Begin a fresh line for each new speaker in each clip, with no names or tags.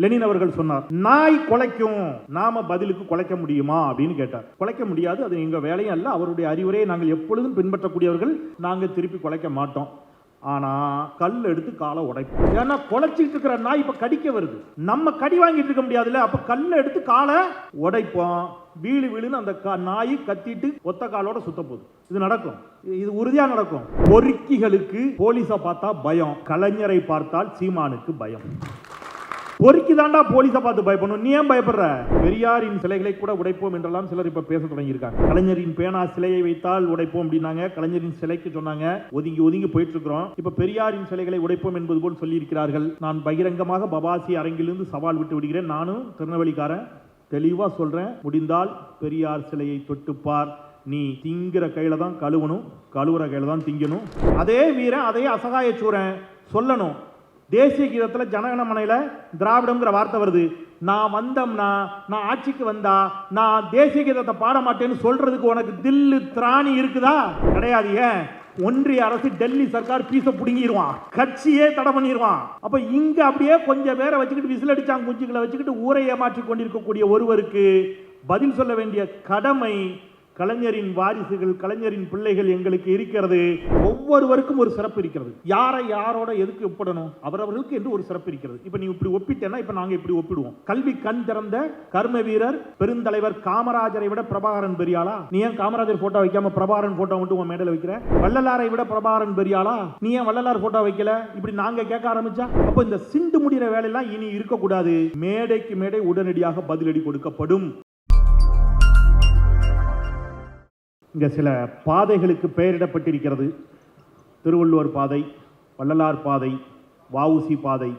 Lenin அவர்கள் சொன்னார், நாய் குலைக்கும், நாம பதிலுக்கு குலைக்க முடியுமா அப்படின்னு கேட்டார். குலைக்க முடியாது, அது எங்க வேலையும் அல்ல. அவருடைய அறிவுரையை நாங்கள் எப்பொழுதும் பின்பற்றக்கூடியவர்கள். நாங்கள் திருப்பி குலைக்க மாட்டோம். ஆனா கல் எடுத்து காலை உடைப்போம். ஏன்னா குலைச்சிட்டு இருக்கிற நாய் இப்ப கடிக்க வருது, நம்ம கடி வாங்கிட்டு இருக்க முடியாதுல்ல. அப்ப கல்ல எடுத்து காலை உடைப்போம். வீழு வீழுன்னு அந்த நாய் கத்திட்டு ஒத்த காலோட சுத்த போகுது. இது நடக்கும், இது உறுதியா நடக்கும். பொறுக்கிகளுக்கு போலீஸை பார்த்தா பயம், கலைஞரை பார்த்தால் சீமானுக்கு பயம். பொறுக்கி தாண்டா போலீஸை பார்த்து பயப்படணும், நீ ஏன் பயப்படுற? பெரியாரின் சிலைகளை கூட உடைப்போம் என்றெல்லாம் சிலர் இப்ப பேச தொடங்கி இருக்காங்க. கலைஞரின் பேனா சிலையை வைத்தால் உடைப்போம் அப்படின்னாங்க, கலைஞரின் சிலைக்கு சொன்னாங்க. ஒதுங்கி ஒதுங்கி போயிட்டு இருக்கிறோம். இப்ப பெரியாரின் சிலைகளை உடைப்போம் என்பது போல் சொல்லி இருக்கிறார்கள். நான் பகிரங்கமாக பபாசி அரங்கிலிருந்து சவால் விட்டு விடுகிறேன். நானும் திருநெல்வேலிக்காரன், தெளிவா சொல்றேன். முடிந்தால் பெரியார் சிலையை தொட்டுப்பார். நீ திங்கிற கையில தான் கழுவணும், கழுவுற கையில தான் திங்கணும். அதே வீரன், அதே அசகாய சூரன் சொல்லணும். தேசிய கீதத்தில் ஜனகணமனையில திராவிடம்ங்கிற வார்த்தை வருது. நான் வந்தோம்னா, நான் ஆட்சிக்கு வந்தா நான் தேசிய கீதத்தை பாட மாட்டேன்னு சொல்றதுக்கு உனக்கு தில்லு திராணி இருக்குதா? கிடையாது. ஏன்? ஒன்றிய அரசு, டெல்லி சர்க்கார் பீச புடுங்கிடுவான், கட்சியே தடை பண்ணிடுவான். அப்ப இங்க அப்படியே கொஞ்சம் பேரை வச்சுக்கிட்டு விசில் அடிச்சாங்க குஞ்சுகளை வச்சுக்கிட்டு ஊரை ஏமாற்றி கொண்டிருக்கக்கூடிய ஒருவருக்கு பதில் சொல்ல வேண்டிய கடமை கலைஞரின் வாரிசுகள், கலைஞரின் பிள்ளைகள் எங்களுக்கு இருக்கிறது. ஒவ்வொருவருக்கும் ஒரு சிறப்பு இருக்கிறது. யாரை யாரோட எதுக்கு ஒப்பிடணும்? அவரவர்களுக்கு என்று ஒரு சிறப்பு இருக்கிறது. இப்ப நீ இப்படி ஒப்பிட்டேன்னா இப்ப நாங்க இப்படி ஒப்பிடுவோம். கல்வி கண் திறந்த கர்ம வீரர் பெருந்தலைவர் காமராஜரை விட பிரபாகரன் பெரியாளா? நீ ஏன் காமராஜர் போட்டோ வைக்காம பிரபாகரன் போட்டோ மட்டும் உன் மேடையில் வைக்கிற? வள்ளலாரை விட பிரபாகரன் பெரியாளா? நீ ஏன் வள்ளலார் போட்டோ வைக்கல? இப்படி நாங்க கேட்க ஆரம்பிச்சா அப்ப இந்த சிண்டு முடிகிற வேலையெல்லாம் இனி இருக்கக்கூடாது. மேடைக்கு மேடை உடனடியாக பதிலடி கொடுக்கப்படும். இங்க சில பாதைகளுக்கு பெயரிடப்பட்டிருக்கிறது. திருவள்ளுவர் பாதை, வள்ளலார் பாதை, வஉசி பாதை,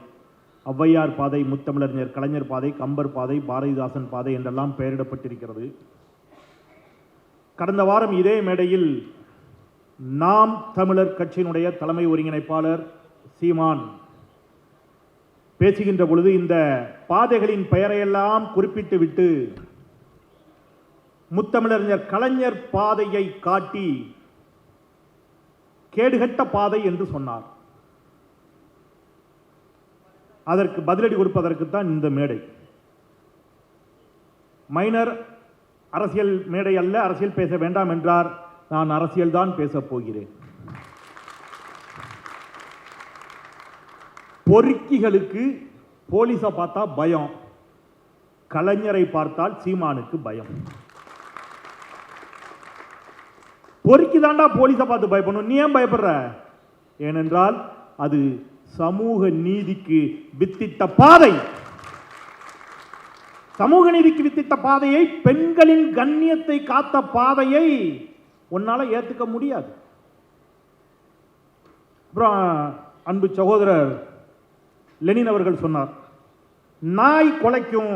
ஔவையார் பாதை, முத்தமிழறிஞர் கலைஞர் பாதை, கம்பர் பாதை, பாரதிதாசன் பாதை என்றெல்லாம் பெயரிடப்பட்டிருக்கிறது. கடந்த வாரம் இதே மேடையில் நாம் தமிழர் கட்சியினுடைய தலைமை ஒருங்கிணைப்பாளர் சீமான் பேசுகின்ற பொழுது இந்த பாதைகளின் பெயரையெல்லாம் குறிப்பிட்டு விட்டு முத்தமிழறிஞர் கலைஞர் பாதையை காட்டி கேடுகட்ட பாதை என்று சொன்னார். அதற்கு பதிலடி கொடுப்பதற்குத்தான் இந்த மேடை. மைனர் அரசியல் மேடை அல்ல, அரசியல் பேச வேண்டாம் என்றார். நான் அரசியல் தான் பேசப் போகிறேன். பொறுக்கிகளுக்கு போலீஸை பார்த்தா பயம், கலைஞரை பார்த்தால் சீமானுக்கு பயம். பொறுக்கி தாண்டா போலீஸை பார்த்து பயப்படணும், நீ ஏன் பயப்படுற? ஏனென்றால் அது சமூக நீதிக்கு வித்திட்ட பாதை. சமூக நீதிக்கு வித்திட்ட பாதையை, பெண்களின் கண்ணியத்தை காத்த பாதையை உன்னால ஏத்துக்க முடியாது. அப்புறம் அன்பு சகோதரர் லெனின் அவர்கள் சொன்னார், நாய் குலைக்கும்,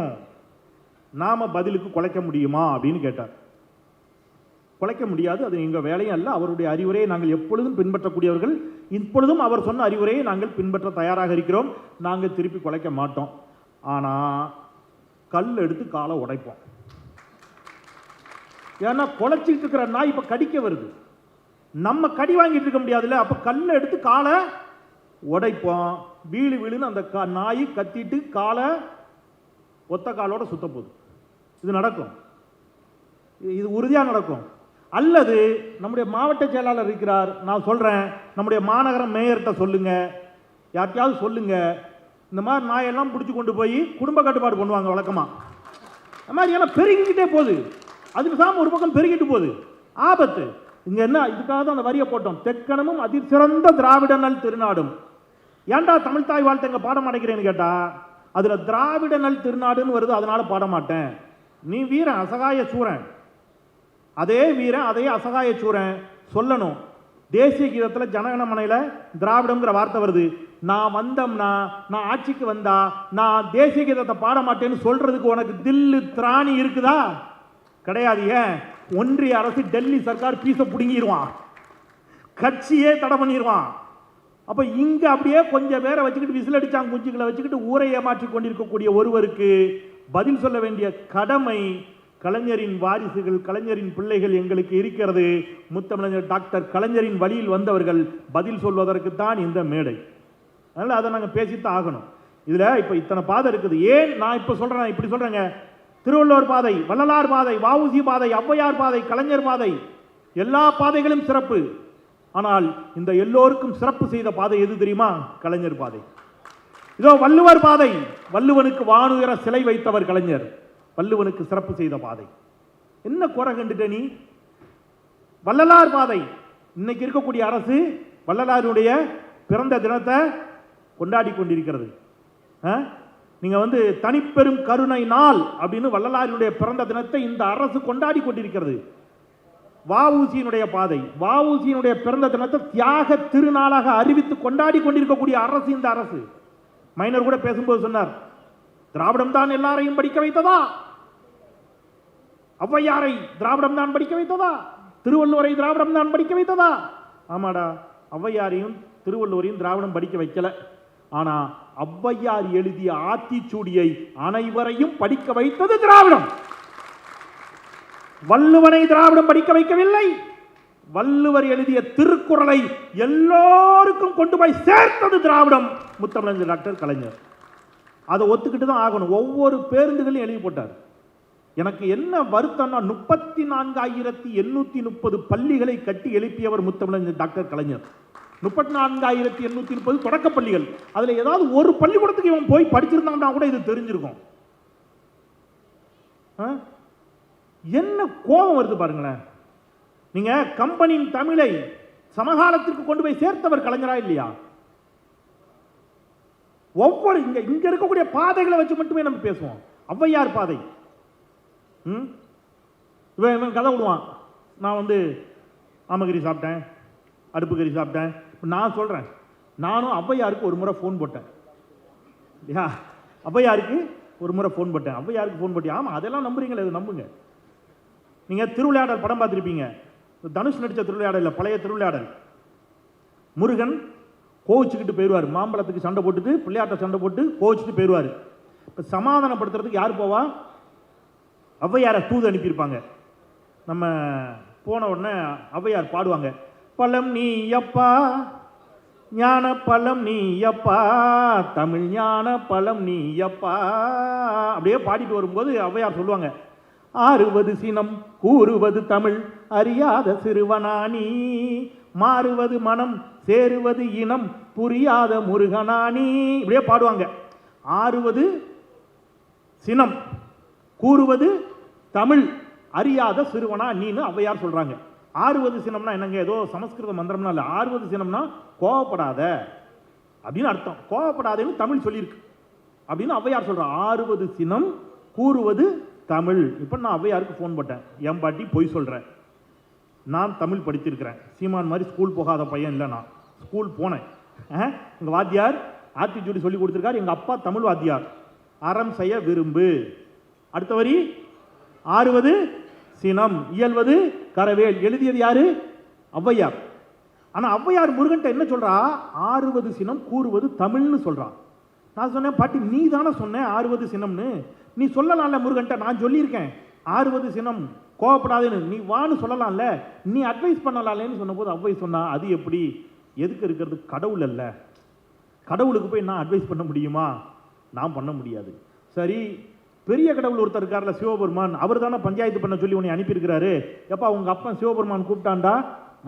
நாம பதிலுக்கு குலைக்க முடியுமா அப்படின்னு கேட்டார். குலைக்க முடியாது, அது எங்க வேலையும் அல்ல. அவருடைய அறிவுரையை நாங்கள் எப்பொழுதும் பின்பற்றக்கூடியவர்கள். இப்பொழுதும் அவர் சொன்ன அறிவுரையை நாங்கள் பின்பற்ற தயாராக இருக்கிறோம். நாங்கள் திருப்பி குலைக்க மாட்டோம். ஆனா கல் எடுத்து காலை உடைப்போம். ஏன்னா குலைச்சிட்டு இருக்கிற நாய் இப்ப கடிக்க வருது, நம்ம கடி வாங்கிட்டு இருக்க முடியாதுல்ல. அப்ப கல்ல எடுத்து காலை உடைப்போம். வீழு வீழுன்னு அந்த நாய் கத்திட்டு காலை ஒத்த காலோட சுத்த போகுது. இது நடக்கும், இது உறுதியா நடக்கும். அல்லது நம்முடைய மாவட்ட செயலாளர் இருக்கிறார், நான் சொல்றேன், நம்முடைய மாநகர மேயர்கிட்ட சொல்லுங்க, யார்கிட்டயாவது சொல்லுங்க, இந்த மாதிரி நாயெல்லாம் பிடிச்சி கொண்டு போய் குடும்ப கட்டுப்பாடு பண்ணுவாங்க வழக்கமா. அந்த மாதிரி எல்லாம் பெருகிக்கிட்டே போகுது. அதுக்கு சாம ஒரு பக்கம் பெருகிட்டு போகுது, ஆபத்து. இங்க என்ன, இதுக்காக தான் அந்த வரியை போட்டோம். தெக்கணமும் அதிசிறந்த திராவிட நல் திருநாடும். ஏன்டா தமிழ் தாய் வாழ்த்து பாட மாட்டேங்கிறேன்னு கேட்டா, அதுல திராவிட நல் திருநாடுன்னு வருது, அதனால பாட மாட்டேன். நீ வீரன், அசகாய சூரன். அதே வீரன், அதே அசகாய சூரன் சொல்லணும். தேசிய கீதத்தில் ஜனகணமனையில திராவிடம்ங்கிற வார்த்தை வருது. நான் வந்தோம்னா, நான் ஆட்சிக்கு வந்தா நான் தேசிய கீதத்தை பாட மாட்டேன்னு சொல்றதுக்கு உனக்கு தில்லு திராணி இருக்குதா? கிடையாது. ஏன்? ஒன்றிய அரசு, டெல்லி சர்க்கார் பீச புடுங்கிடுவான், கட்சியே தடை பண்ணிடுவான். அப்ப இங்க அப்படியே கொஞ்சம் பேரை வச்சுக்கிட்டு விசில் அடிச்சாங்க குஞ்சுகளை வச்சுக்கிட்டு ஊரை ஏமாற்றி கொண்டிருக்கக்கூடிய ஒருவருக்கு பதில் சொல்ல வேண்டிய கடமை கலைஞரின் வாரிசுகள், கலைஞரின் பிள்ளைகள் எங்களுக்கு இருக்கிறது. முத்தமிழர் டாக்டர் கலைஞரின் வழியில் வந்தவர்கள் பதில் சொல்வதற்கு தான் இந்த மேடை. அதனால அதை நாங்கள் பேசித்தான் ஆகணும். இதுல இப்ப இத்தனை பாதை இருக்குது. ஏன் நான் இப்ப சொல்றேன், இப்படி சொல்றேங்க. திருவள்ளுவர் பாதை, வள்ளலார் பாதை, வஉசி பாதை, ஔவையார் பாதை, கலைஞர் பாதை, எல்லா பாதைகளும் சிறப்பு. ஆனால் இந்த எல்லோருக்கும் சிறப்பு செய்த பாதை எது தெரியுமா? கலைஞர் பாதை. இதோ வள்ளுவர் பாதை, வள்ளுவனுக்கு வானுயர சிலை வைத்தவர் கலைஞர், வள்ளுவனுக்கு சிறப்பு செய்த பாதை. என்ன குறை கண்டுட்ட நீ? வள்ளலார் பாதை, இன்னைக்கு இருக்கக்கூடிய அரசு வள்ளலாருடைய பிறந்த தினத்தை கொண்டாடி கொண்டிருக்கிறது. நீங்க தனிப்பெரும் கருணை நாள் அப்படின்னு வள்ளலாருடைய பிறந்த தினத்தை இந்த அரசு கொண்டாடி கொண்டிருக்கிறது. வஉசியினுடைய பாதை, வஉசியினுடைய பிறந்த தினத்தை தியாக திருநாளாக அறிவித்து கொண்டாடி கொண்டிருக்கக்கூடிய அரசு இந்த அரசு. மைனர் கூட பேசும்போது சொன்னார், திராவிடம் தான் எல்லாரையும் படிக்க வைத்ததா? ஔவையாரை திராவிடம் தான் படிக்க வைத்ததா? திருவள்ளுவரை திராவிடம் தான் படிக்க வைத்ததா? ஆமாடா, ஔவையாரையும் திருவள்ளுவரையும் திராவிடம் படிக்க வைக்கல. ஆனா ஔவையார் எழுதிய ஆத்திச்சூடியை அனைவரையும் படிக்க வைத்தது திராவிடம். வள்ளுவனை திராவிடம் படிக்க வைக்கவில்லை. வள்ளுவர் எழுதிய திருக்குறளை எல்லோருக்கும் கொண்டு போய் சேர்த்தது திராவிடம், முத்தமிழறிஞர் டாக்டர் கலைஞர். அதை ஒத்துக்கிட்டு தான் ஆகணும். ஒவ்வொரு பேருந்துகளையும் எழுதி போட்டார். எனக்கு என்ன வருத்தம்னா 34,830 பள்ளிகளை கட்டி எழுப்பியவர் முத்தமிழறிஞர் டாக்டர் கலைஞர். 34,830 தொடக்க பள்ளிகள். அதுல ஏதாவது ஒரு பள்ளிக்கூடத்துக்கு இவன் போய் படிச்சிருந்தான்னா கூட இது தெரிஞ்சிருக்கும். என்ன கோபம் வருது பாருங்களேன். நீங்க கம்பெனியின் தமிழை சமகாலத்திற்கு கொண்டு போய் சேர்த்தவர் கலைஞரா இல்லையா? ஒவ்வொரு இங்க இருக்கக்கூடிய பாதைகளை வச்சு மட்டுமே நம்ம பேசுவோம். ஔவையார் பாதை, இவன் கதை விடுவான், நான் ஆமகரி சாப்பிட்டேன், அடுப்பு கறி சாப்பிட்டேன். நான் சொல்றேன், நானும் ஔவையாருக்கு ஒரு முறை ஃபோன் போட்டேன். ஔவையாருக்கு ஒரு முறை ஃபோன் போட்டேன். ஔவையாருக்கு ஃபோன் போட்டேன். ஆமா, அதெல்லாம் நம்புறீங்களே, அது நம்புங்க. நீங்க திருவிளையாடல் படம் பார்த்திருப்பீங்க. தனுஷ் நடிச்ச திருவிளையாடல், பழைய திருவிளையாடல். முருகன் கோவிச்சுக்கிட்டு போயிடுவார், மாம்பழத்துக்கு சண்டை போட்டுட்டு, பிள்ளையாட்ட சண்டை போட்டு கோவிச்சுட்டு போயிடுவார். இப்போ சமாதானப்படுத்துறதுக்கு யார் போவா? ஔவையாரை தூது அனுப்பியிருப்பாங்க. நம்ம போன உடனே ஔவையார் பாடுவாங்க, பழம் நீ அப்பா, ஞான பழம் நீ அப்பா, தமிழ் ஞான பழம் நீ அப்பா, அப்படியே பாடிட்டு வரும்போது ஔவையார் சொல்லுவாங்க, ஆறுவது சினம் கூறுவது தமிழ் அறியாத சிறுவனானி, மாறுவது மனம் சேருவது இனம் புரியாத முருகனானி, இப்படியே பாடுவாங்க. ஆறுவது சினம் கூறுவது தமிழ் அறியாத சிறுவனா நீன்னு ஔவையார் சொல்றாங்க. ஆறுவது சினம்னா என்னங்க? ஏதோ சமஸ்கிருத மந்திரம்னா இல்லை. ஆறுவது சினம்னா கோவப்படாத அப்படின்னு அர்த்தம். கோவப்படாதேன்னு தமிழ் சொல்லியிருக்கு அப்படின்னு ஔவையார் சொல்றான். ஆறுவது சினம் கூறுவது தமிழ். இப்போ நான் ஔவையாருக்கு ஃபோன் போட்டேன், என் பாட்டி பொய் சொல்கிறேன், நான் தமிழ் படிச்சிருக்கிறேன், சீமான் மாதிரி ஸ்கூல் போகாத பையன் இல்லை, நான் ஸ்கூல் போனேன். எங்கள் வாத்தியார் ஆத்திச்சூடி சொல்லி கொடுத்துருக்கார், எங்கள் அப்பா தமிழ் வாத்தியார், அறம் செய்ய விரும்பு. அடுத்த வரி, ஆறுவது சினம் இயல்வது கரவேல். எழுதியது யாரு? ஔவையார். ஆனால் ஔவையார் முருகன்ட்ட என்ன சொல்றா? ஆறுவது சினம் கூறுவது தமிழ்னு சொல்றா. நான் சொன்னேன், பாட்டி நீ தானே சொன்ன ஆறுவது சினம்னு, நீ சொல்லலாம்ல முருகன்ட்ட, நான் சொல்லியிருக்கேன் ஆறுவது சினம் கோவப்படாதுன்னு, நீ வான்னு சொல்லலாம்ல, நீ அட்வைஸ் பண்ணலாம்லன்னு சொன்னபோது ஔவை சொன்னா, அது எப்படி, எதுக்கு இருக்கிறது கடவுள் அல்ல, கடவுளுக்கு போய் நான் அட்வைஸ் பண்ண முடியுமா? நான் பண்ண முடியாது. சரி, பெரிய கடவுள் ஒருத்தர் இருக்கார்ல சிவபெருமான், அவர் தானே பஞ்சாயத்து பண்ண சொல்லி உன்னை அனுப்பியிருக்கிறாரு, எப்பா உங்க அப்பன் சிவபெருமான் கூப்பிட்டாண்டா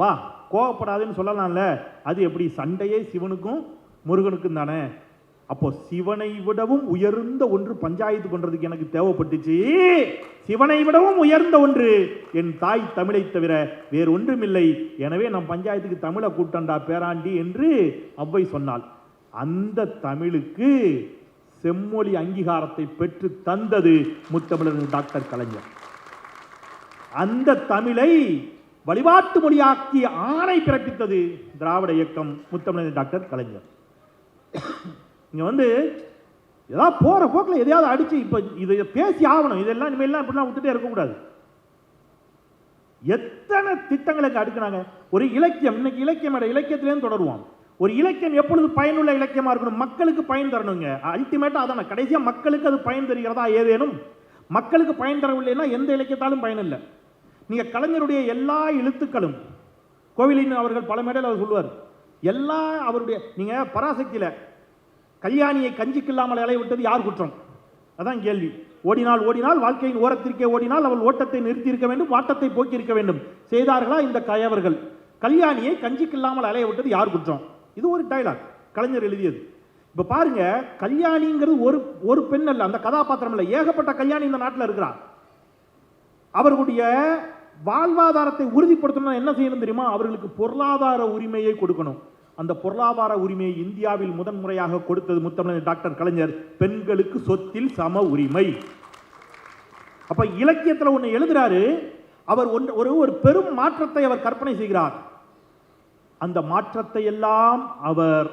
வா கோவப்படாதுன்னு சொல்லலாம்ல, அது எப்படி? சண்டையே சிவனுக்கும் முருகனுக்கும் தானே. அப்போ சிவனை விடவும் உயர்ந்த ஒன்று பஞ்சாயத்து பண்றதுக்கு எனக்கு தேவைப்பட்டுச்சு. சிவனை விடவும் உயர்ந்த ஒன்று என் தாய் தமிழை தவிர வேறு ஒன்றுமில்லை. எனவே நான் பஞ்சாயத்துக்கு தமிழை கூட்டண்டா பேராண்டி என்று ஔவை சொன்னாள். அந்த தமிழுக்கு செம்மொழி அங்கீகாரத்தை பெற்று தந்தது முத்தமிழர் டாக்டர் கலைஞர். அந்த தமிழை வழிபாட்டு மொழியாக்கி ஆணை பிறப்பித்தது திராவிட இயக்கம், முத்தமிழர் டாக்டர் கலைஞர். இங்க ஏதாவது போற போக்கில் எதையாவது அடிச்சு இப்ப இதை பேசி ஆகணும். இதெல்லாம் இனிமேல்லாம் இப்படிலாம் விட்டுட்டே இருக்கக்கூடாது. எத்தனை திட்டங்களுக்கு அடுக்குனாங்க. ஒரு இலக்கியம், இன்னைக்கு இலக்கியம் இலக்கியத்திலேருந்து தொடருவோம். ஒரு இலக்கியம் எப்பொழுது பயனுள்ள இலக்கியமா இருக்கணும்? மக்களுக்கு பயன் தரணுங்க. அல்டிமேட்டா அதான, கடைசியா மக்களுக்கு அது பயன் தருகிறதா? ஏதேனும் மக்களுக்கு பயன் தரவில்லைன்னா எந்த இலக்கியத்தாலும் பயன் இல்லை. நீங்க கலைஞருடைய எல்லா எழுத்துக்களும், கோவிலின் அவர்கள் பல மேடையில் அவர் சொல்லுவார், எல்லா அவருடைய, நீங்க பராசக்தியில கல்யாணியை கஞ்சிக்கில்லாமல் அலைய விட்டது யார் குற்றம்? அதான் கேள்வி. ஓடினால் ஓடினால் வாழ்க்கையின் ஓரத்திற்கே ஓடினால் அவள் ஓட்டத்தை நிறுத்தி இருக்க வேண்டும், வாட்டத்தை போக்கி இருக்க வேண்டும். செய்தார்களா இந்த கயவர்கள்? கல்யாணியை கஞ்சிக்கில்லாமல் அலைய விட்டது யார் குற்றம்? இது ஒரு டயலாக், கலைஞர் எழுதியது. இப்ப பாருங்க, கல்யாணிங்கிறது ஒரு பெண் அல்ல, அந்த கதாபாத்திரம் இல்ல, ஏகப்பட்ட கல்யாணி இந்த நாட்டில் இருக்கிறார். அவர்களுடைய வாழ்வாதாரத்தை உறுதிப்படுத்தணும் என்ன செய்யணும் தெரியுமா? அவர்களுக்கு பொருளாதார உரிமையை கொடுக்கணும். அந்த பொருளாதார உரிமையை இந்தியாவில் முதன்முறையாக கொடுத்தது முத்தமிழர் டாக்டர் கலைஞர். பெண்களுக்கு சொத்தில் சம உரிமை. அப்ப இலக்கியத்தில் ஒன்று எழுதுறாரு, அவர் ஒரு பெரும் மாற்றத்தை அவர் கற்பனை செய்கிறார். அந்த மாற்றத்தை எல்லாம் அவர்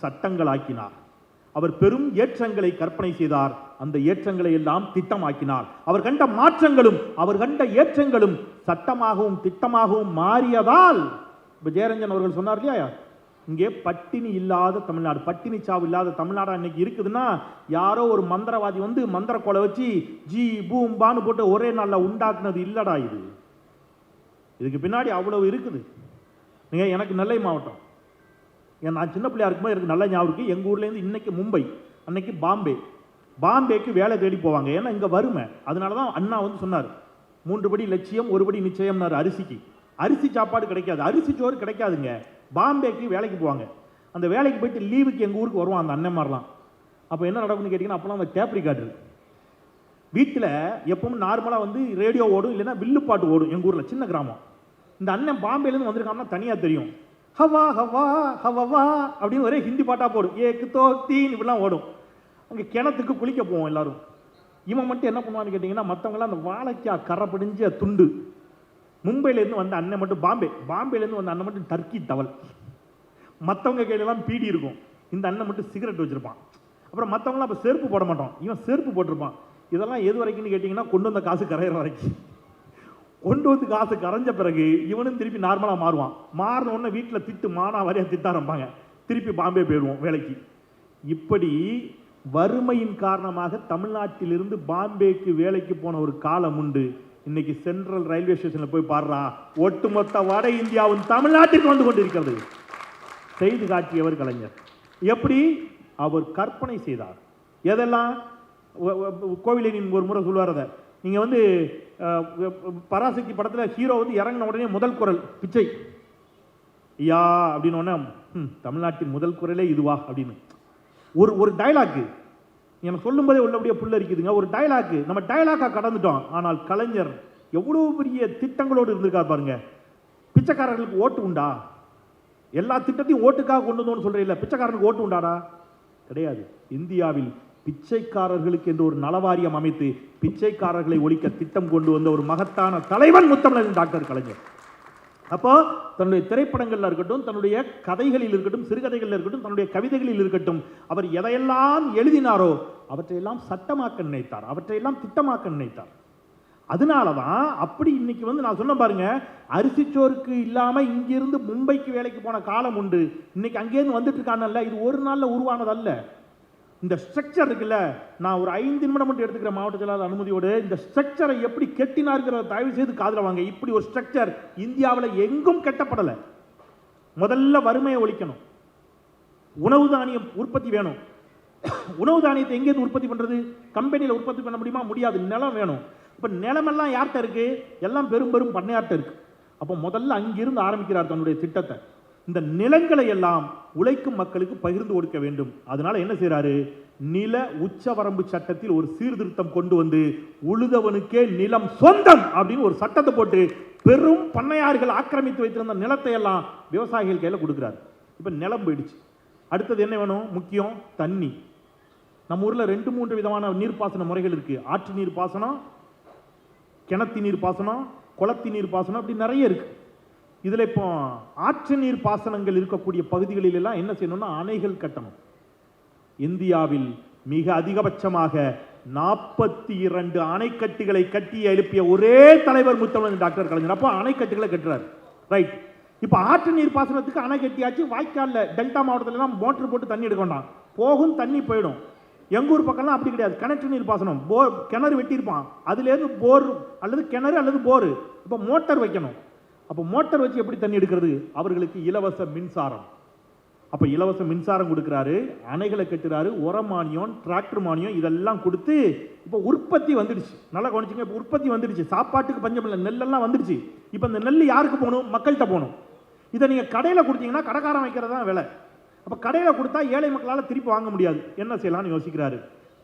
சட்டங்களாக்கினார். அவர் பெரும் ஏற்றங்களை கற்பனை செய்தார், அந்த ஏற்றங்களை எல்லாம் திட்டமாக்கினார். அவர் கண்ட மாற்றங்களும் அவர் கண்ட ஏற்றங்களும் சட்டமாகவும் திட்டமாகவும் மாறியதால், இப்ப ஜெயரஞ்சன் அவர்கள் சொன்னார் இல்லையா, இங்கே பட்டினி இல்லாத தமிழ்நாடு, பட்டினி சாவு இல்லாத தமிழ்நாடு இன்னைக்கு இருக்குதுன்னா, யாரோ ஒரு மந்திரவாதி வந்து மந்திர கோலை வச்சு ஜி பூம் பான்னு போட்டு ஒரே நாளில் உண்டாக்குனது இல்லடா. இதுக்கு பின்னாடி அவ்வளவு இருக்குது. நீங்க எனக்கு நெல்லை மாவட்டம், நான் சின்ன பிள்ளையா இருக்கும்போது எனக்கு நல்ல ஞாபகம் இருக்கு. எங்கள் ஊர்லேருந்து இன்னைக்கு மும்பை, அன்னைக்கு பாம்பேக்கு வேலை தேடி போவாங்க. ஏன்னா இங்கே வறுமை. அதனால தான் அண்ணா வந்து சொன்னார், 3 படி லட்சியம் 1 படி நிச்சயம்னாரு. அரிசி சாப்பாடு கிடைக்காது, அரிசி சோறு கிடைக்காதுங்க. பாம்பேக்கு வேலைக்கு போவாங்க. அந்த வேலைக்கு போயிட்டு லீவுக்கு எங்கள் ஊருக்கு வருவான் அந்த அண்ணன் மாதிரிலாம். அப்போ என்ன நடக்கும்னு கேட்டிங்கன்னா, அப்போலாம் அந்த டேப் ரெக்கார்டர் வீட்டில் எப்பவும் நார்மலாக வந்து ரேடியோ ஓடும், இல்லைன்னா வில்லுப்பாட்டு ஓடும். எங்கள் ஊரில் சின்ன கிராமம். இந்த அண்ணன் பாம்பேலேருந்து வந்திருக்காங்கன்னா தனியாக தெரியும். ஹவா ஹவா ஹவா அப்படின்னு ஒரே ஹிந்தி பாட்டா போடும். ஏக்கு தோ தீன் இப்படிலாம் ஓடும். அங்கே கிணத்துக்கு குளிக்க போவோம் எல்லாரும். இவன் மட்டும் என்ன பண்ணுவான்னு கேட்டிங்கன்னா, மற்றவங்களாம் அந்த வாழைக்காய் கரை பிடிஞ்ச துண்டு. மும்பையிலேருந்து வந்த அண்ணன் மட்டும் பாம்பேலேருந்து வந்த அண்ணன் மட்டும் டர்க்கி டவல். மற்றவங்க கையிலலாம் பீடி இருக்கும், இந்த அண்ணன் மட்டும் சிகரெட் வச்சுருப்பான். அப்புறம் மற்றவங்களாம் அப்போ செருப்பு போட மாட்டோம், இவன் செருப்பு போட்டிருப்பான். இதெல்லாம் எது வரைக்கும்னு கேட்டிங்கன்னா, கொண்டு வந்த காசு கரையிற வரைக்கும். கொண்டு வந்து காசு கரைஞ்ச பிறகு இவனும் திருப்பி நார்மலாக மாறுவான். மாறின உடனே வீட்டில் திட்டு மானா வரையா திட்ட ஆரம்பிப்பாங்க. திருப்பி பாம்பே போயிடுவோம் வேலைக்கு. இப்படி வறுமையின் காரணமாக தமிழ்நாட்டிலிருந்து பாம்பேக்கு வேலைக்கு போன ஒரு காலம் உண்டு. இன்னைக்கு சென்ட்ரல் ரயில்வே ஸ்டேஷனில் போய் பாடுறா, ஒட்டுமொத்த வட இந்தியாவும் தமிழ்நாட்டிற்கு வந்து கொண்டிருக்கிறது. செய்து காட்டியவர் கலைஞர். எப்படி அவர் கற்பனை செய்தார். எதெல்லாம் கோவிலின் ஒரு முறை சொல்லுவார், அதை நீங்க வந்து பராசக்தி படத்தில் ஹீரோ வந்து இறங்கின உடனே முதல் குரல் பிச்சை ஐயா அப்படின்னு உடனே தமிழ்நாட்டின் முதல் குரலே இதுவா அப்படின்னு ஒரு டைலாக்கு எனக்கு சொல்லும் போதே உள்ளபடியே புள்ள இருக்குதுங்க. ஒரு டைலாக்கு நம்ம டைலாக்கா கடந்துட்டோம். ஆனால் கலைஞர் எவ்வளவு பெரிய திட்டங்களோடு இருந்திருக்கார் பாருங்க. பிச்சைக்காரர்களுக்கு ஓட்டு உண்டா? எல்லா திட்டத்தையும் ஓட்டுக்காக கொண்டு வந்தோம்னு சொல்றேன். இல்லை, பிச்சைக்காரனுக்கு ஓட்டு உண்டாடா? கிடையாது. இந்தியாவில் பிச்சைக்காரர்களுக்கு என்று ஒரு நலவாரியம் அமைத்து பிச்சைக்காரர்களை ஒழிக்க திட்டம் கொண்டு வந்த ஒரு மகத்தான தலைவன் முத்தமிழர் டாக்டர் கலைஞர். அப்போ தன்னுடைய திரைப்படங்கள்ல இருக்கட்டும், தன்னுடைய கதைகளில் இருக்கட்டும், சிறுகதைகளில் இருக்கட்டும், தன்னுடைய கவிதைகளில் இருக்கட்டும், அவர் எதையெல்லாம் எழுதினாரோ அவற்றையெல்லாம் சட்டமாக்க நினைத்தார், அவற்றையெல்லாம் திட்டமாக்க நினைத்தார். அதனாலதான் அப்படி இன்னைக்கு வந்து நான் சொன்ன பாருங்க, அரிசிச்சோருக்கு இல்லாம இங்கிருந்து மும்பைக்கு வேலைக்கு போன காலம் உண்டு. இன்னைக்கு அங்கேருந்து வந்துட்டு இருக்கானல்ல, இது ஒரு நாள்ல உருவானதல்ல. இந்த ஸ்ட்ரக்சர் இருக்குல்ல, நான் ஒரு 5 நிமிடம் மட்டும் எடுத்துக்கிற மாவட்ட செயலாளர் அனுமதியோடு, இந்த ஸ்ட்ரக்சரை எப்படி கெட்டினார்கிறத தயவு செய்து காதுல வாங்க. இப்படி ஒரு ஸ்ட்ரக்சர் இந்தியாவில் எங்கும் கட்டப்படலை. முதல்ல வறுமையை ஒழிக்கணும், உணவு தானியம் உற்பத்தி வேணும். உணவு தானியத்தை எங்கேருந்து உற்பத்தி பண்றது? கம்பெனியில் உற்பத்தி பண்ண முடியுமா? முடியாது. நிலம் வேணும். இப்ப நிலமெல்லாம் யார்கிட்ட இருக்கு? எல்லாம் பெரும் பெரும் பண்ணையார்ட்ட இருக்கு. அப்போ முதல்ல அங்கிருந்து ஆரம்பிக்கிறார் தன்னுடைய திட்டத்தை. இந்த நிலங்களை எல்லாம் உழைக்கும் மக்களுக்கு பகிர்ந்து கொடுக்க வேண்டும். அதனால என்ன செய்யறாரு? நில உச்சவரம்பு சட்டத்தில் ஒரு சீர்திருத்தம் கொண்டு வந்து உழுதவனுக்கே நிலம் சொந்தம் அப்படின்னு ஒரு சட்டத்தை போட்டு பெரும் பண்ணையார்கள் ஆக்கிரமித்து வைத்திருந்த நிலத்தை எல்லாம் விவசாயிகள் கையில் கொடுக்கிறார். இப்ப நிலம் போயிடுச்சு. அடுத்தது என்ன வேணும்? முக்கியம் தண்ணி. நம்ம ஊர்ல 2-3 விதமான நீர்ப்பாசன முறைகள் இருக்கு. ஆற்று நீர் பாசனம், கிணத்து நீர் பாசனம், குளத்தி நீர் பாசனம், அப்படி நிறைய இருக்கு. இதுல இப்போ ஆற்று நீர் பாசனங்கள் இருக்கக்கூடிய பகுதிகளில் எல்லாம் என்ன செய்யணும்னா அணைகள் கட்டணும். இந்தியாவில் மிக அதிகபட்சமாக 42 அணைக்கட்டுகளை கட்டி எழுப்பிய ஒரே தலைவர் முத்தமிழர் டாக்டர் கலைஞர். அப்போ அணைக்கட்டுகளை கட்டுறாரு. ரைட். இப்ப ஆற்று நீர் பாசனத்துக்கு அணை கட்டியாச்சு. வாய்க்கால்ல டெல்டா மாவட்டத்துல எல்லாம் மோட்டர் போட்டு தண்ணி எடுக்க வேண்டாம், போகும் தண்ணி போயிடும். எங்க ஊர் பக்கம்லாம் அப்படி கிடையாது. கிணற்று நீர் பாசனம், போர் கிணறு வெட்டியிருப்பான், அதுல இருந்து போர் அல்லது கிணறு அல்லது போர். இப்ப மோட்டார் வைக்கணும். அப்போ மோட்டார் வச்சு எப்படி தண்ணி எடுக்கிறது? அவர்களுக்கு இலவச மின்சாரம். அப்போ இலவச மின்சாரம் கொடுக்குறாரு, அணைகளை கட்டுறாரு, உர மானியம், டிராக்டர் மானியம் இதெல்லாம் கொடுத்து இப்போ உற்பத்தி வந்துடுச்சு. நல்லா கவனிச்சுங்க, இப்போ உற்பத்தி வந்துடுச்சு, சாப்பாட்டுக்கு பஞ்சம் இல்லை, நெல்லெல்லாம் வந்துடுச்சு. இப்போ இந்த நெல் யாருக்கு போகணும்? மக்கள்கிட்ட போகணும். இதை நீங்கள் கடையில் கொடுத்தீங்கன்னா கடைக்காரன் வைக்கிறது தான் விலை. அப்போ கடையில் கொடுத்தா ஏழை மக்களால் திருப்பி வாங்க முடியாது. என்ன செய்யலாம்னு யோசிக்கிறாரு.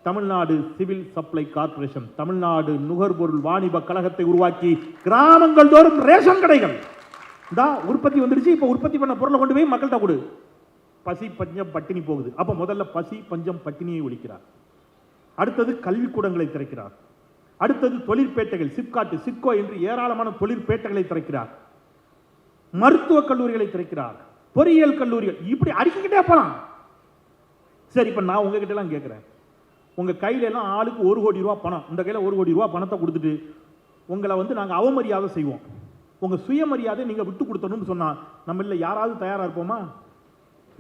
Tamil Nadu civil supply corporation, Tamil Nadu நுகர்பொருள் வாணிப கழகத்தை உருவாக்கி கிராமங்கள் தோறும் ரேஷன் கடைகள் தான் உற்பத்தி வந்துடுச்சு. இப்போ உற்பத்தி பண்ண பொருளை கொண்டு போய் மக்கள்கிட்ட கொடு. பசி பஞ்சம் பட்டினி போகுது. அப்போ முதல்ல பசி பஞ்சம் பட்டினியை ஒழிக்கிறார். அடுத்தது கல்விக்கூடங்களை திறக்கிறார். அடுத்தது தொழிற்பேட்டைகள், சிப்காட், சிப்கோ என்று ஏராளமான தொழிற்பேட்டைகளை திறக்கிறார். மருத்துவக் கல்லூரிகளை திறக்கிறார், பொறியியல் கல்லூரிகள், இப்படி அடிக்கிட்டே போலாம். சரி, இப்போ நான் உங்ககிட்ட எல்லாம் கேட்குறேன், உங்க கையில எல்லாம் ஆளுக்கு 1 கோடி ரூபாய் பணம், இந்த கையில 1 கோடி ரூபாய் பணத்தை கொடுத்துட்டு உங்களை நாங்கள் அவமரியாதை செய்வோம், உங்க சுயமரியாதை நீங்க விட்டு கொடுத்தணும்னு சொன்னா நம்ம யாராவது தயாரா இருப்போமா?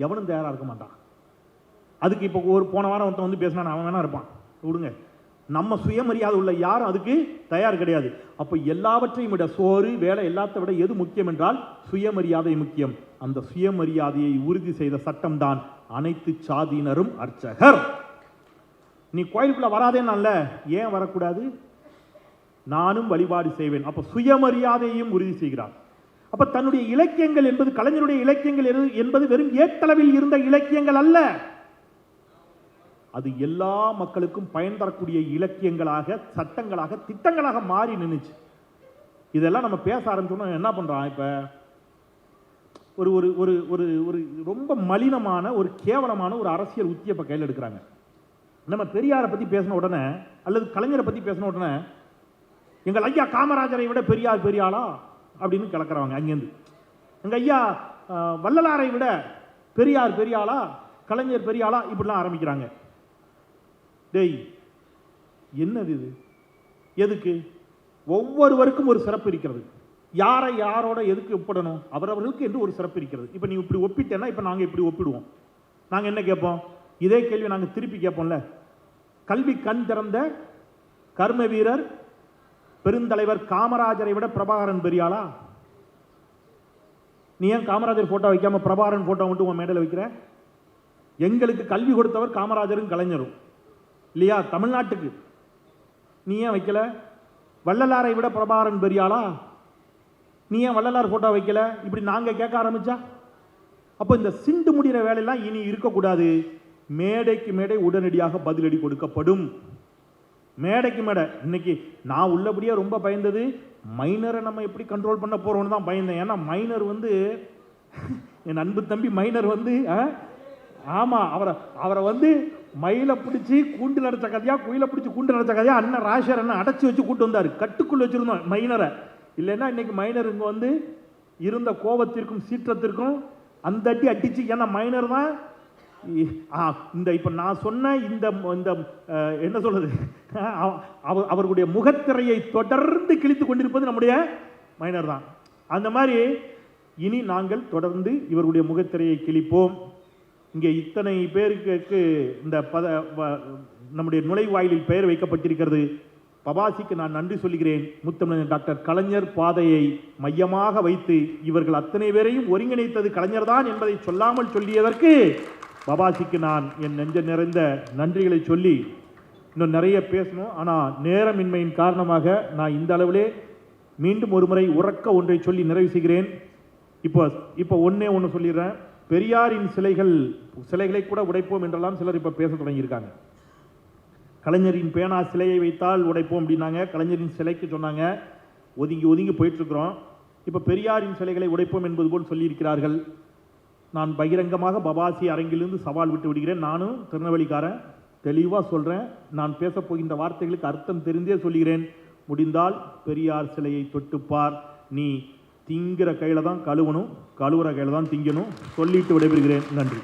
எவனும் தயாரா இருக்க மாட்டான். அதுக்கு இப்போ போன வாரம் ஒருத்தன் பேசினா அவன் வேணா இருப்பான், விடுங்க. நம்ம சுயமரியாதை உள்ள யாரும் அதுக்கு தயார் கிடையாது. அப்போ எல்லாவற்றையும் விட சோறு வேலை எல்லாத்தை விட எது முக்கியம் என்றால் சுயமரியாதை முக்கியம். அந்த சுயமரியாதையை உறுதி செய்த சட்டம் தான் அனைத்து சாதியினரும் அர்ச்சகர். நீ கோயிலுக்குள்ள வராதேன்னு ஏன் வரக்கூடாது? நானும் வழிபாடு செய்வேன். அப்ப சுயமரியாதையும் உறுதி செய்கிறார். அப்ப தன்னுடைய இலக்கியங்கள் என்பது, கலைஞருடைய இலக்கியங்கள் என்பது வெறும் ஏட்டளவில் இருந்த இலக்கியங்கள் அல்ல, அது எல்லா மக்களுக்கும் பயன் தரக்கூடிய இலக்கியங்களாக, சட்டங்களாக, திட்டங்களாக மாறி நின்றுச்சு. இதெல்லாம் நம்ம பேச ஆரம்பிச்சோம்னா என்ன பண்றான்? இப்ப ஒரு ஒரு ஒரு ஒரு ஒரு ரொம்ப மலினமான ஒரு கேவலமான ஒரு அரசியல் உத்தியை இப்ப கையில் எடுக்கிறாங்க. நம்ம பெரியாரை பத்தி பேசின உடனே அல்லது கலைஞரை பத்தி பேசின உடனே எங்கள் ஐயா காமராஜரை விட பெரியார் பெரியாளா அப்படின்னு கிளக்குறவங்க. அங்கேருந்து எங்க ஐயா வள்ளலாரை விட பெரியார் பெரியாளா, கலைஞர் பெரியாளா, இப்படிலாம் ஆரம்பிக்கிறாங்க. டேய், என்னது இது? எதுக்கு? ஒவ்வொருவருக்கும் ஒரு சிறப்பு இருக்கிறது. யாரை யாரோட எதுக்கு ஒப்பிடணும்? அவரவர்களுக்கு என்று ஒரு சிறப்பு இருக்கிறது. இப்போ நீ இப்படி ஒப்பிட்டேன்னா இப்போ நாங்கள் இப்படி ஒப்பிடுவோம். நாங்கள் என்ன கேட்போம்? இதே கேள்வி நாங்கள் திருப்பி கேட்போம்ல. கல்வி கண் திறந்த கர்ம வீரர் பெருந்தலைவர் காமராஜரை விட பிரபாகரன் பெரியாளா? நீ ஏன் காமராஜர் போட்டோ வைக்காம பிரபாகரன் போட்டோ மட்டும் உன் மேடையில் வைக்கிற? எங்களுக்கு கல்வி கொடுத்தவர் காமராஜரும் கலைஞரும் இல்லையா? தமிழ்நாட்டுக்கு நீ ஏன் வைக்கல? வள்ளலாரை விட பிரபாகரன் பெரியாளா? நீ ஏன் வள்ளலார் போட்டோ வைக்கல? இப்படி நாங்க கேட்க ஆரம்பிச்சா அப்போ இந்த சிண்டு முடிகிற வேலையெல்லாம் இனி இருக்கக்கூடாது. மேடைக்கு மேடை உடனடியாக பதிலடி கொடுக்கப்படும். மேடைக்கு மேடை. இன்னைக்கு நான் உள்ளபடியே ரொம்ப பயந்தது மைனரை நம்ம எப்படி கண்ட்ரோல் பண்ண போறோம்னு தான் பயந்தேன். ஏன்னா மைனர் என் அன்பு தம்பி மைனர் ஆமா, அவரை மயில பிடிச்சி கூண்டில் அடைச்ச கதையா, குயில பிடிச்சி கூண்டில் அடைச்ச கதையா அண்ணன் ராஷர் அண்ணன் அடைச்சி வச்சு கூட்டு வந்தாரு. கட்டுக்குள் வச்சிருந்தோம் மைனரை. இல்லைன்னா இன்னைக்கு மைனர் இங்க இருந்த கோபத்திற்கும் சீற்றத்திற்கும் அந்த அடி அடிச்சு. ஏன்னா மைனர் தான் இந்த இப்ப நான் சொன்ன இந்த என்ன சொல்றது, அவர்களுடைய முகத்திரையை தொடர்ந்து கிழித்து கொண்டிருப்பது நம்முடைய மைனர் தான். அந்த மாதிரி இனி நாங்கள் தொடர்ந்து இவர்களுடைய முகத்திரையை கிழிப்போம். இங்கே இத்தனை பேருக்கு இந்த நம்முடைய நுழைவாயிலில் பெயர் வைக்கப்பட்டிருக்கிறது. பபாசிக்கு நான் நன்றி சொல்கிறேன். முத்தமிழர் டாக்டர் கலைஞர் பாதையை மையமாக வைத்து இவர்கள் அத்தனை பேரையும் ஒருங்கிணைத்தது கலைஞர் தான் என்பதை சொல்லாமல் சொல்லியதற்கு பபாசிக்கு நான் என் நெஞ்ச நிறைந்த நன்றிகளை சொல்லி, இன்னும் நிறைய பேசணும், ஆனால் நேரமின்மையின் காரணமாக நான் இந்த அளவிலே மீண்டும் ஒரு முறை உறக்க ஒன்றை சொல்லி நிறைவு செய்கிறேன். இப்போ ஒன்னே ஒன்று சொல்லிடுறேன். பெரியாரின் சிலைகளை கூட உடைப்போம் என்றெல்லாம் சிலர் இப்போ பேச தொடங்கியிருக்காங்க. கலைஞரின் பேனா சிலையை வைத்தால் உடைப்போம் அப்படின்னாங்க. கலைஞரின் சிலைக்கு சொன்னாங்க. ஒதுங்கி ஒதுங்கி போயிட்டு இருக்கிறோம். இப்போ பெரியாரின் சிலைகளை உடைப்போம் என்பது போல் சொல்லியிருக்கிறார்கள். நான் பகிரங்கமாக பபாசி அரங்கிலிருந்து சவால் விட்டு விடுகிறேன். நானும் திருநெல்வேலிக்காரன், தெளிவாக சொல்கிறேன். நான் பேசப் போகின்ற வார்த்தைகளுக்கு அர்த்தம் தெரிந்தே சொல்கிறேன். முடிந்தால் பெரியார் சிலையை தொட்டுப்பார். நீ திங்கிற கையில் தான் கழுவணும், கழுவுற கையில் தான் திங்கணும். சொல்லிட்டு விடைபெறுகிறேன். நன்றி.